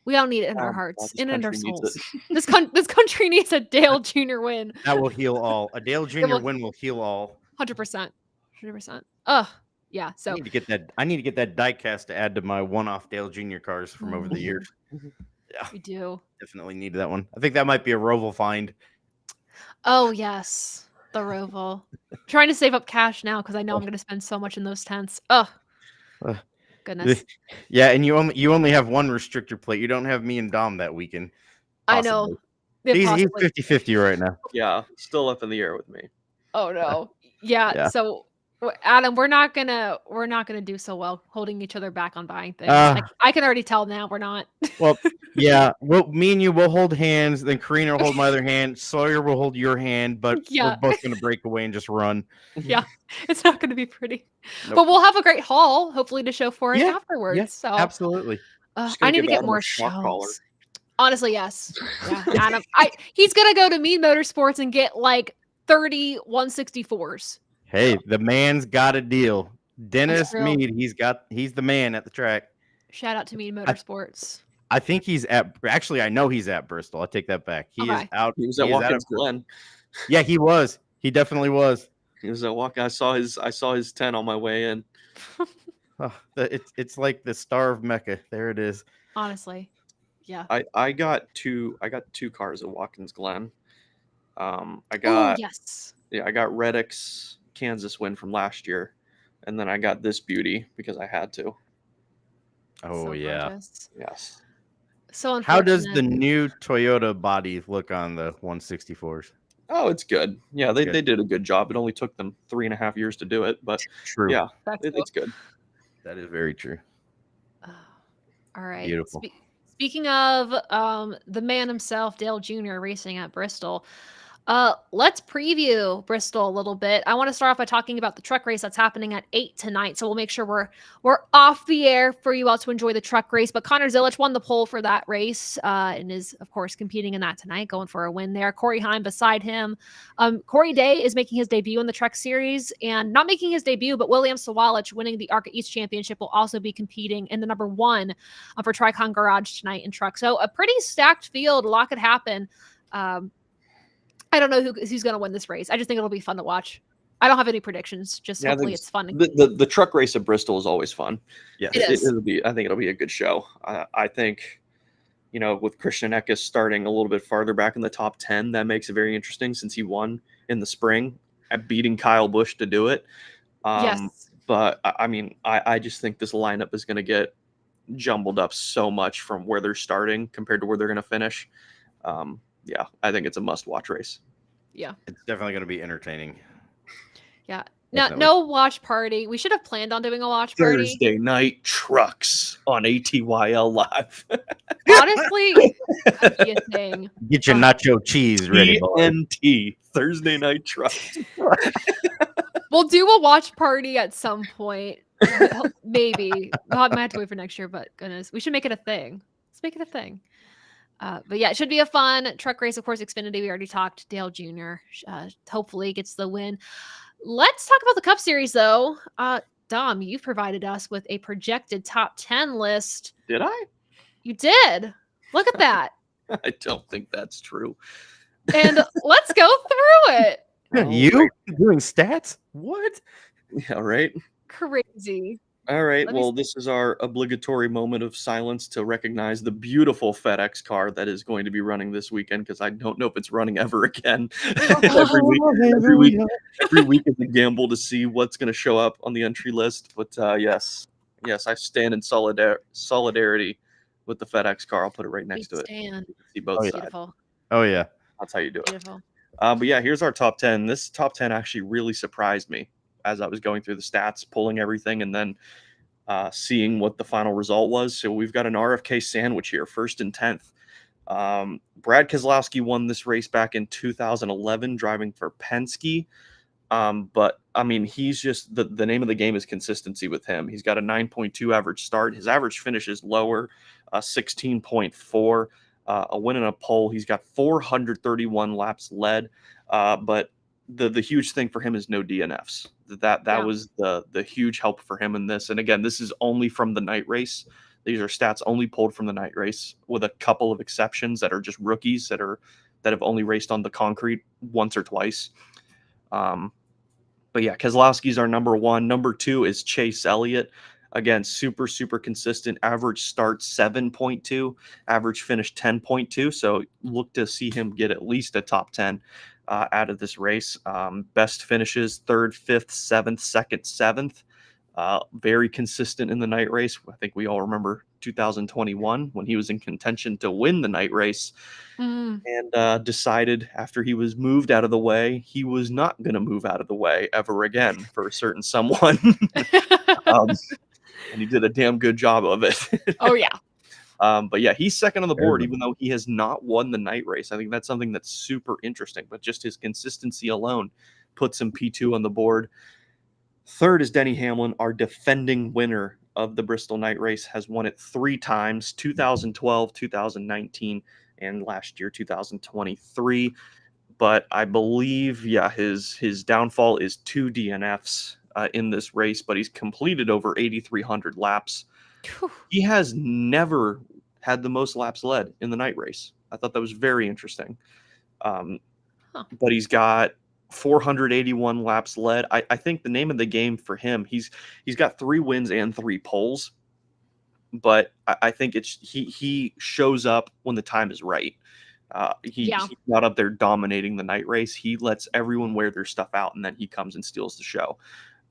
S1: We all need it in our hearts and in our souls. This country needs a Dale Jr. win.
S3: That will heal all. A Dale Jr. win will heal all.
S1: 100%. 100%. Yeah. So
S3: I need to get that diecast to add to my one-off Dale Jr. cars from over the years. Yeah,
S1: we do.
S3: Definitely need that one. I think that might be a Roval find.
S1: Oh yes, the Roval. Trying to save up cash now because I know I'm going to spend so much in those tents. Goodness.
S3: Yeah, and you only have one restrictor plate. You don't have me and Dom that weekend. Possibly.
S1: I know.
S3: He's 50-50 right now.
S2: Yeah, still up in the air with me.
S1: Oh no. Yeah. So Adam, we're not gonna do so well holding each other back on buying things. I can already tell now we're not.
S3: Well, yeah. Well, me and you will hold hands. Then Karina will hold my other hand. Sawyer will hold your hand. But
S1: Yeah.
S3: we're both gonna break away and just run.
S1: Yeah, it's not gonna be pretty.
S3: Nope.
S1: But we'll have a great haul, hopefully, to show for it afterwards.
S3: Yeah,
S1: so
S3: absolutely.
S1: I need to get more shows. Honestly, yes. Yeah, Adam. He's gonna go to Mead Motorsports and get like 30 164s.
S3: Hey, the man's got a deal. Dennis
S1: real.
S3: Mead, he's the man at the track.
S1: Shout out to Mead Motorsports.
S3: I think he's actually I know he's at Bristol. I take that back. He is out.
S2: He was at Watkins Glen.
S3: Yeah, he was. He definitely was.
S2: He was at Watkins. I saw his 10 on my way in.
S3: It's like the Star of Mecca. There it is.
S1: Honestly. Yeah.
S2: I got two cars at Watkins Glen. I got Reddick's Kansas win from last year, and then I got this beauty because I had to.
S3: Oh, yeah.
S1: Gorgeous.
S2: Yes.
S1: So
S3: how does the new Toyota body look on the 164s?
S2: Oh, it's good. Yeah, they did a good job. It only took them 3.5 years to do it, but
S3: true.
S2: Yeah, it's good.
S3: That is very true.
S1: All right.
S3: Beautiful.
S1: Speaking of the man himself, Dale Jr. racing at Bristol. Let's preview Bristol a little bit. I want to start off by talking about the truck race that's happening at 8 tonight. So we'll make sure we're off the air for you all to enjoy the truck race. But Connor Zilich won the pole for that race and is, of course, competing in that tonight, going for a win there. Corey Heim beside him. Corey Day is making his debut in the Truck Series, and not making his debut, but William Sawalich winning the ARCA East Championship will also be competing in the number 1 for Tricon Garage tonight in truck. So a pretty stacked field. A lot could happen. I don't know who's going to win this race. I just think it'll be fun to watch. I don't have any predictions. Just hopefully it's fun.
S2: The truck race at Bristol is always fun.
S3: Yeah,
S2: it'll be. I think it'll be a good show. I think, with Christian Eckes starting a little bit farther back in the top 10, that makes it very interesting since he won in the spring at beating Kyle Busch to do it.
S1: Yes.
S2: But I mean, I just think this lineup is going to get jumbled up so much from where they're starting compared to where they're going to finish. Yeah, I think it's a must-watch race.
S1: Yeah.
S3: It's definitely going to be entertaining.
S1: Yeah. No watch party. We should have planned on doing a watch party.
S2: Thursday night trucks on ATYL Live.
S1: Honestly, that'd be a thing.
S3: Get your nacho cheese ready, boy.
S2: TNT, Thursday night trucks.
S1: We'll do a watch party at some point. Maybe. I might have to wait for next year, but goodness, we should make it a thing. Let's make it a thing. But yeah, it should be a fun truck race. Of course, Xfinity, we already talked. Dale Jr. Hopefully gets the win. Let's talk about the Cup Series, though. Dom, you've provided us with a projected top 10 list.
S2: Did I?
S1: You did. Look at that.
S2: I don't think that's true.
S1: And let's go through it.
S3: You doing stats? What?
S2: Yeah, right.
S1: Crazy.
S2: All right. Well, this is our obligatory moment of silence to recognize the beautiful FedEx car that is going to be running this weekend, because I don't know if it's running ever again. every week is a gamble to see what's going to show up on the entry list. But yes, I stand in solidarity with the FedEx car. I'll put it right next to it. See both sides.
S1: Beautiful.
S3: Oh yeah,
S2: that's how you do it.
S1: Beautiful.
S2: But yeah, here's our top 10. This top 10 actually really surprised me as I was going through the stats, pulling everything, and then seeing what the final result was. So we've got an RFK sandwich here, 1st and 10th. Brad Keselowski won this race back in 2011, driving for Penske. But I mean, he's just the name of the game is consistency with him. He's got a 9.2 average start. His average finish is lower, 16.4. A win and a pole. He's got 431 laps led. But the huge thing for him is no DNFs. That was the huge help for him in this. And again, this is only from the night race. These are stats only pulled from the night race, with a couple of exceptions that are just rookies that have only raced on the concrete once or twice. But yeah, Keselowski's our number 1. Number 2 is Chase Elliott. Again, super consistent. Average start 7.2, average finish 10.2. So look to see him get at least a top 10 out of this race. Best finishes 3rd, 5th, 7th, 2nd, 7th. Very consistent in the night race. I think we all remember 2021 when he was in contention to win the night race, and decided after he was moved out of the way, he was not going to move out of the way ever again for a certain someone. um, and he did a damn good job of it.
S1: Oh, yeah.
S2: But yeah, he's second on the
S3: Very
S2: board,
S3: good.
S2: even though he has not won the night race. I think that's something that's super interesting, but just his consistency alone puts him P2 on the board. Third is Denny Hamlin, our defending winner of the Bristol night race, has won it 3 times, 2012, 2019, and last year, 2023. But I believe, yeah, his downfall is 2 DNFs in this race, but he's completed over 8,300 laps.
S1: Phew.
S2: He has never had the most laps led in the night race. I thought that was very interesting. But he's got 481 laps led. I think the name of the game for him, he's got 3 wins and 3 poles. But I think it's he shows up when the time is right. He's not up there dominating the night race. He lets everyone wear their stuff out, and then he comes and steals the show.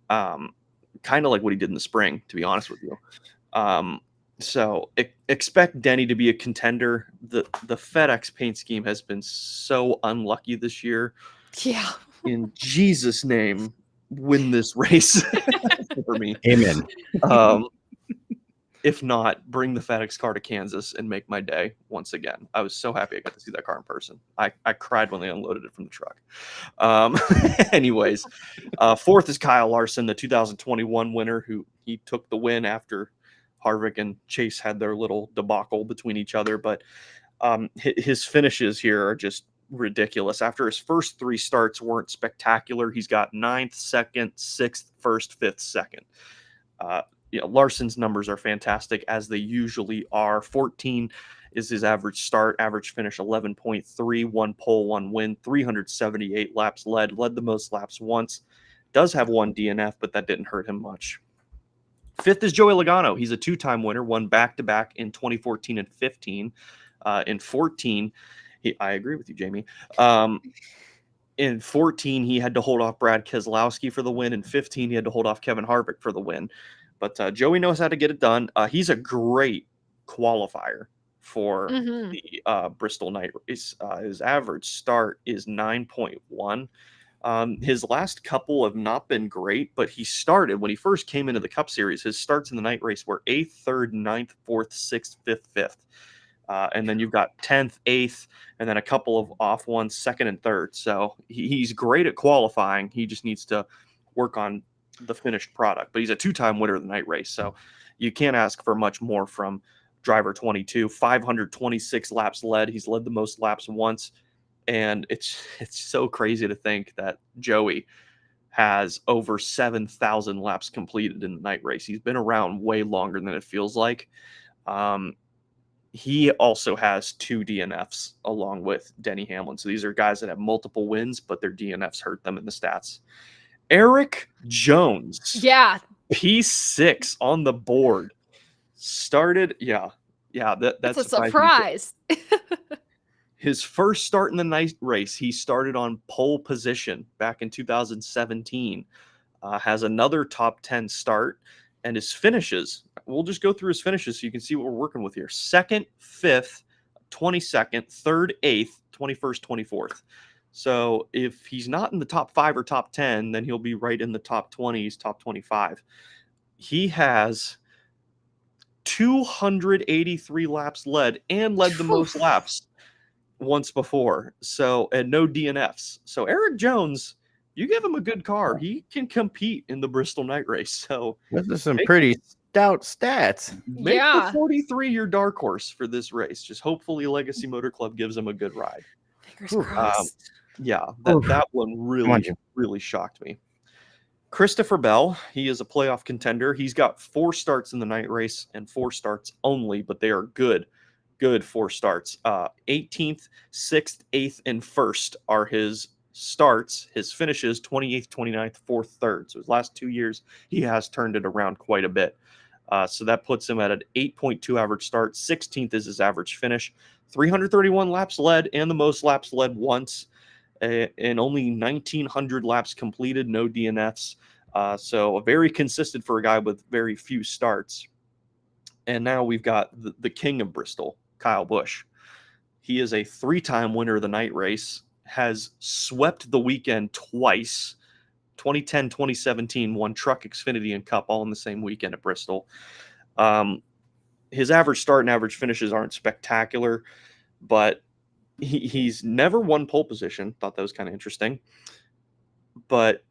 S2: Kind of like what he did in the spring, to be honest with you. So expect Denny to be a contender. The FedEx paint scheme has been so unlucky this year.
S1: Yeah.
S2: In Jesus' name, win this race for me.
S3: Amen.
S2: If not, bring the FedEx car to Kansas and make my day once again. I was so happy I got to see that car in person. I cried when they unloaded it from the truck. Anyways, fourth is Kyle Larson, the 2021 winner, who he took the win after Harvick and Chase had their little debacle between each other. But his finishes here are just ridiculous. After his first 3 starts weren't spectacular, he's got 9th, 2nd, 6th, 1st, 5th, 2nd. Larson's numbers are fantastic, as they usually are. 14 is his average start, average finish 11.3, 1 pole, 1 win, 378 laps led the most laps once. Does have 1 DNF, but that didn't hurt him much. 5th is Joey Logano. He's a 2-time winner, won back-to-back in 2014 and 15. In 14, I agree with you, Jamie. In 14, he had to hold off Brad Keselowski for the win. In 15, he had to hold off Kevin Harvick for the win. But Joey knows how to get it done. He's a great qualifier for the Bristol night race. His average start is 9.1. His last couple have not been great, but he started when he first came into the Cup Series. His starts in the night race were 8th, 3rd, 9th, 4th, 6th, 5th, 5th. And then you've got 10th, 8th, and then a couple of off ones, 2nd and 3rd. So he's great at qualifying. He just needs to work on the finished product. But he's a 2-time winner of the night race. So you can't ask for much more from driver 22. 526 laps led. He's led the most laps once. And it's so crazy to think that Joey has over 7,000 laps completed in the night race. He's been around way longer than it feels like. He also has 2 DNFs along with Denny Hamlin. So these are guys that have multiple wins, but their DNFs hurt them in the stats. Eric Jones.
S1: Yeah.
S2: P6 on the board. Started. Yeah. That's
S1: a surprise.
S2: His first start in the night race, he started on pole position back in 2017. Has another top 10 start, and his finishes. We'll just go through his finishes so you can see what we're working with here. 2nd, 5th, 22nd, 3rd, 8th, 21st, 24th. So if he's not in the top 5 or top 10, then he'll be right in the top 20s, top 25. He has 283 laps led and led the most laps once before. So, and no DNFs. So Eric Jones, you give him a good car, he can compete in the Bristol night race. So
S3: those are some pretty stout stats.
S2: Make the 43 your dark horse for this race. Just hopefully Legacy Motor Club gives him a good ride.
S1: Fingers crossed.
S2: Yeah, that one really shocked me. Christopher Bell, he is a playoff contender. He's got 4 starts in the night race and 4 starts only, but they are good 4 starts. 18th, 6th, 8th, and 1st are his starts. His finishes 28th, 29th, 4th, 3rd. So his last 2 years, he has turned it around quite a bit. So that puts him at an 8.2 average start. 16th is his average finish. 331 laps led and the most laps led once. And only 1,900 laps completed, no DNFs. So very consistent for a guy with very few starts. And now we've got the king of Bristol, Kyle Busch. He is a 3-time winner of the night race, has swept the weekend twice, 2010, 2017, won Truck, Xfinity, and Cup all in the same weekend at Bristol. His average start and average finishes aren't spectacular, but he's never won pole position. Thought that was kind of interesting. But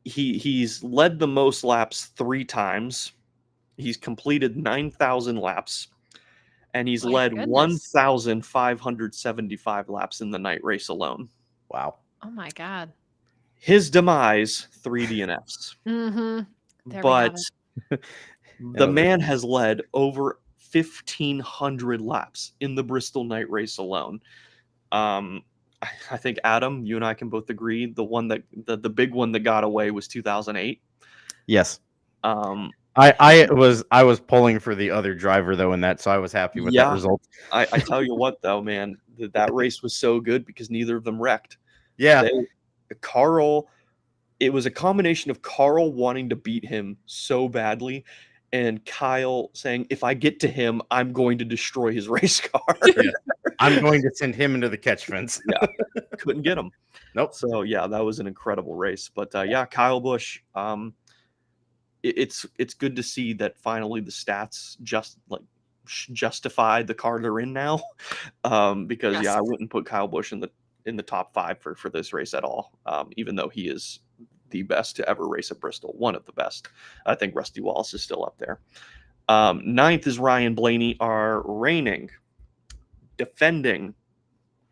S2: he's led the most laps 3 times. He's completed 9,000 laps. And he's led 1,575 laps in the night race alone.
S3: Wow.
S1: Oh my God.
S2: His demise, 3 DNFs. But the man has led over 1,500 laps in the Bristol night race alone. I think, Adam, you and I can both agree the one that the big one that got away was 2008.
S3: Yes. I was pulling for the other driver though in that, so I was happy with that result.
S2: I tell you what though, man, that race was so good because neither of them wrecked.
S3: Yeah.
S2: Carl, it was a combination of Carl wanting to beat him so badly and Kyle saying, if I get to him, I'm going to destroy his race car.
S3: Yeah. I'm going to send him into the catch fence.
S2: Yeah. Couldn't get him.
S3: Nope.
S2: So yeah, that was an incredible race. But yeah, Kyle Busch, it's good to see that finally the stats justify the car they're in now. Because
S1: Yes.
S2: yeah, I wouldn't put Kyle Busch in the top 5 for this race at all. Even though he is the best to ever race at Bristol, one of the best. I think Rusty Wallace is still up there. 9th is Ryan Blaney, our reigning, defending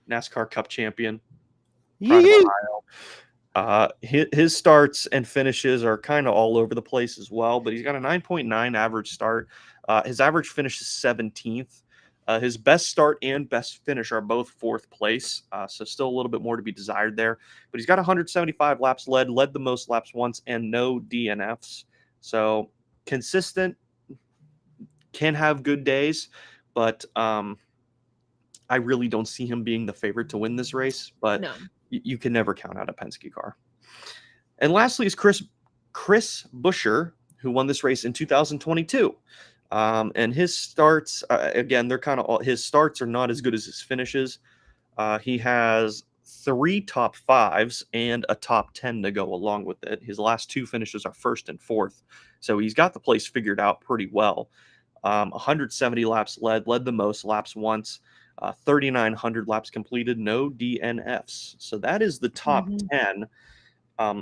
S2: NASCAR Cup champion. Pride of Ohio. His starts and finishes are kind of all over the place as well, but he's got a 9.9 average start. His average finish is 17th. His best start and best finish are both 4th place, so still a little bit more to be desired there. But he's got 175 laps led the most laps once, and no DNFs. So consistent, can have good days, but I really don't see him being the favorite to win this race. But
S1: No.
S2: You can never count out a Penske car. And lastly is Chris Buescher, who won this race in 2022. And his starts, again, they're kind of his starts are not as good as his finishes. He has 3 top 5s and a top 10 to go along with it. His last 2 finishes are 1st and 4th. So he's got the place figured out pretty well. 170 laps led the most laps once. 3,900 laps completed, no DNFs. So that is the top 10.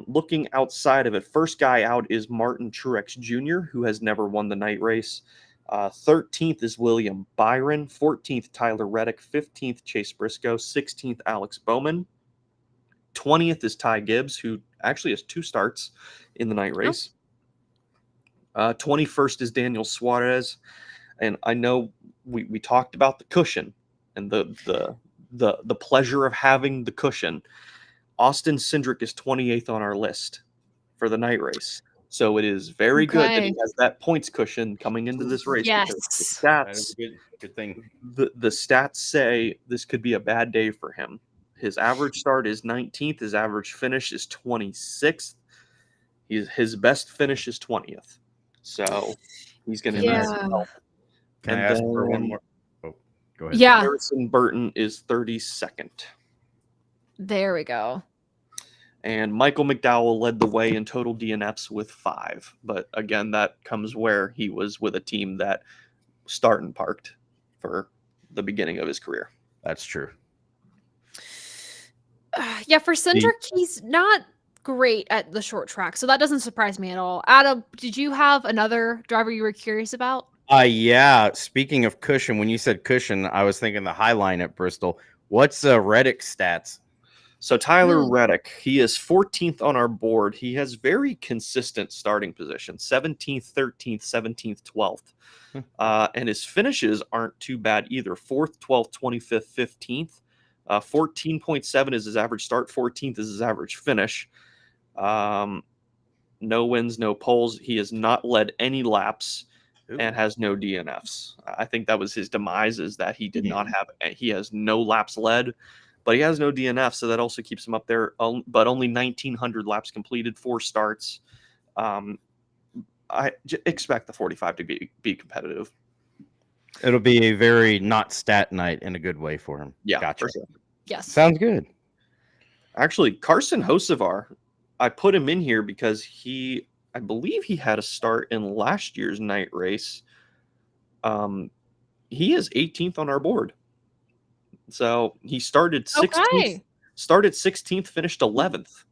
S2: Looking outside of it, first guy out is Martin Truex Jr., who has never won the night race. 13th is William Byron. 14th, Tyler Reddick. 15th, Chase Briscoe. 16th, Alex Bowman. 20th is Ty Gibbs, who actually has 2 starts in the night race. 21st is Daniel Suarez. And I know we talked about the cushion and the pleasure of having the cushion. Austin Cindric is 28th on our list for the night race. So it is very good that he has that points cushion coming into this race.
S1: Yes.
S2: Because the stats,
S3: good thing.
S2: The stats say this could be a bad day for him. His average start is 19th. His average finish is 26th. His best finish is 20th. So he's going to need some help.
S3: Can I ask for one more? Oh, go ahead.
S1: Yeah.
S2: Harrison Burton is 32nd.
S1: There we go.
S2: And Michael McDowell led the way in total DNFs with 5. But again, that comes where he was with a team that start and parked for the beginning of his career.
S3: That's true.
S1: Yeah, for Cindric, he's not great at the short track, so that doesn't surprise me at all. Adam, did you have another driver you were curious about?
S3: Yeah. Speaking of cushion, when you said cushion, I was thinking the Highline at Bristol. What's Reddick's stats?
S2: So Tyler Reddick, he is 14th on our board. He has very consistent starting position, 17th, 13th, 17th, 12th. And his finishes aren't too bad either. 4th, 12th, 25th, 15th. 14.7 is his average start. 14th is his average finish. No wins, no poles. He has not led any laps and has no DNFs. I think that was his demise, is that he did not have, he has no laps led, but he has no DNF, so that also keeps him up there. But only 1,900 laps completed, 4 starts. I expect the 45 to be competitive.
S3: It'll be a very not stat night in a good way for him.
S2: Yeah,
S3: Gotcha.
S2: for sure.
S1: Yes.
S3: Sounds good.
S2: Actually, Carson Hocevar, I put him in here because I believe he had a start in last year's night race. He is 18th on our board. So he started 16th.
S1: Okay.
S2: Started 16th, finished 11th.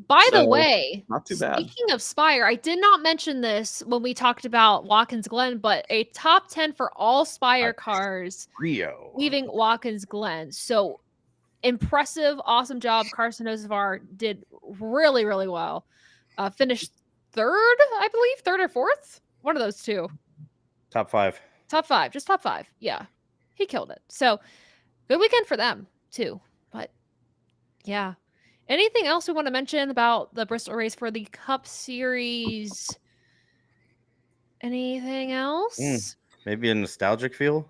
S1: By the
S2: So,
S1: way,
S2: not too bad.
S1: Speaking of Spire, I did not mention this when we talked about Watkins Glen, but a top 10 for all Spire cars
S3: Rio.
S1: leaving Watkins Glen. So impressive, awesome job. Carson Hocevar did really, really well. Finished third, I believe, third or fourth. One of those two.
S3: Top 5.
S1: Top 5, just top 5. Yeah, he killed it. So good weekend for them too. But yeah. Anything else we want to mention about the Bristol race for the Cup Series? Anything else?
S3: Maybe a nostalgic feel?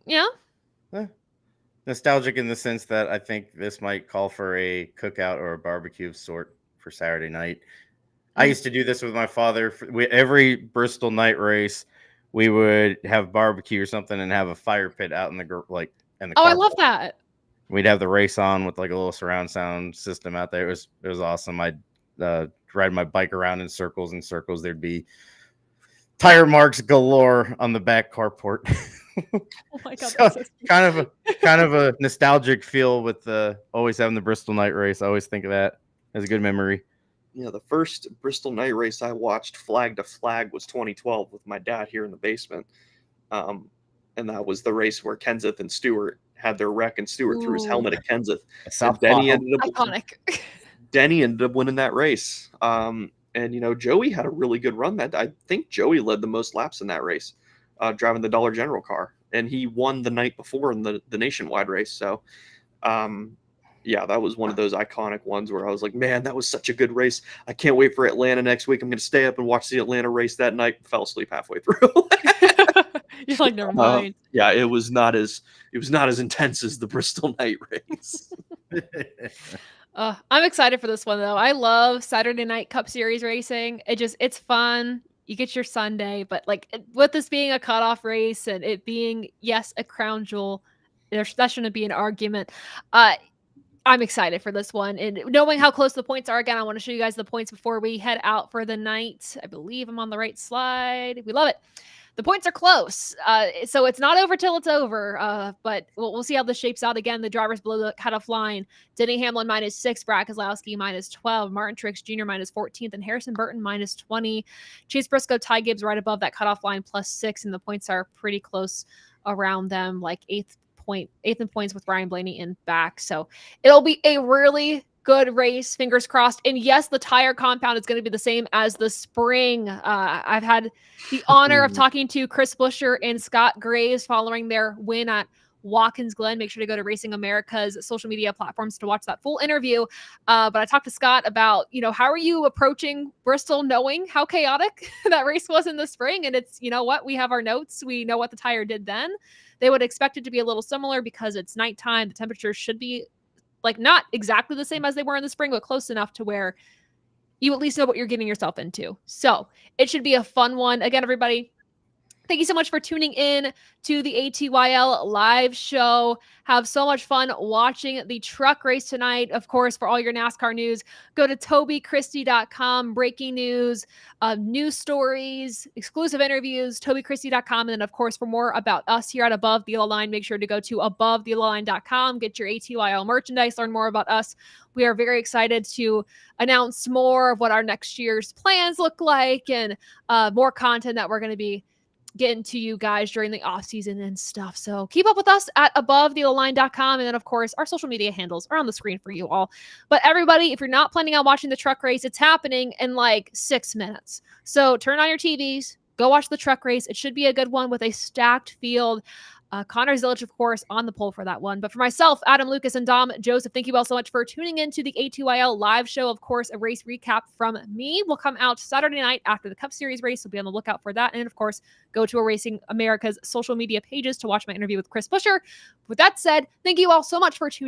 S1: Yeah.
S3: Nostalgic in the sense that I think this might call for a cookout or a barbecue of sort for Saturday night. I used to do this with my father. Every Bristol night race, we would have barbecue or something and have a fire pit out in the in the
S1: Oh, I
S3: carport.
S1: love that.
S3: We'd have the race on with like a little surround sound system out there. It was awesome. I'd ride my bike around in circles and circles. There'd be tire marks galore on the back carport.
S1: Oh my god,
S3: So,
S1: that's so
S3: kind of a nostalgic feel with always having the Bristol night race. I always think of that as a good memory.
S2: Yeah, the first Bristol night race I watched flag to flag was 2012 with my dad here in the basement. And that was the race where Kenseth and Stewart had their wreck, and Stewart threw his helmet at Kenseth. And Denny
S1: iconic.
S2: Denny ended up winning that race. And Joey had a really good run. I think Joey led the most laps in that race, driving the Dollar General car, and he won the night before in the nationwide race. So, yeah, that was one of those iconic ones where I was like, man, that was such a good race. I can't wait for Atlanta next week. I'm going to stay up and watch the Atlanta race that night. Fell asleep halfway through.
S1: You're like, never mind.
S2: Yeah, it was not as intense as the Bristol night race.
S1: I'm excited for this one though. I love Saturday night Cup Series racing. It's fun. You get your Sunday, but with this being a cutoff race and it being, yes, a crown jewel, that shouldn't be an argument. I'm excited for this one. And knowing how close the points are, again, I want to show you guys the points before we head out for the night. I believe I'm on the right slide. We love it. The points are close. So it's not over till it's over. But we'll see how this shapes out. Again, the drivers below the cutoff line. Denny Hamlin -6, Brad Keselowski -12, Martin Truex Jr. -14th, and Harrison Burton -20. Chase Briscoe, Ty Gibbs right above that cutoff line +6, and the points are pretty close around them, like eighth in points with Ryan Blaney in back. So it'll be a really good race, fingers crossed. And yes, the tire compound is going to be the same as the spring. I've had the honor of talking to Chris Buescher and Scott Graves following their win at Watkins Glen. Make sure to go to Racing America's social media platforms to watch that full interview. But I talked to Scott about, how are you approaching Bristol knowing how chaotic that race was in the spring? And it's, what, we have our notes. We know what the tire did then. They would expect it to be a little similar because it's nighttime. The temperatures should be not exactly the same as they were in the spring, but close enough to where you at least know what you're getting yourself into. So it should be a fun one. Again, everybody, thank you so much for tuning in to the ATYL live show. Have so much fun watching the truck race tonight. Of course, for all your NASCAR news, go to TobyChristie.com. Breaking news, news stories, exclusive interviews, TobyChristie.com. And then, of course, for more about us here at Above the Yellow Line, make sure to go to AboveTheYellowLine.com. Get your ATYL merchandise, learn more about us. We are very excited to announce more of what our next year's plans look like and more content that we're going to be getting to you guys during the off season and stuff. So keep up with us at AboveTheYellowLine.com. And then, of course, our social media handles are on the screen for you all. But everybody, if you're not planning on watching the truck race, it's happening in 6 minutes. So turn on your TVs, go watch the truck race. It should be a good one with a stacked field. Connor Zillich, of course, on the pole for that one. But for myself, Adam, Lucas, and Dom Joseph, thank you all so much for tuning in to the ATYL live show. Of course, a race recap from me will come out Saturday night after the Cup Series race. So be on the lookout for that. And of course, go to Racing America's social media pages to watch my interview with Chris Buescher. With that said, thank you all so much for tuning in.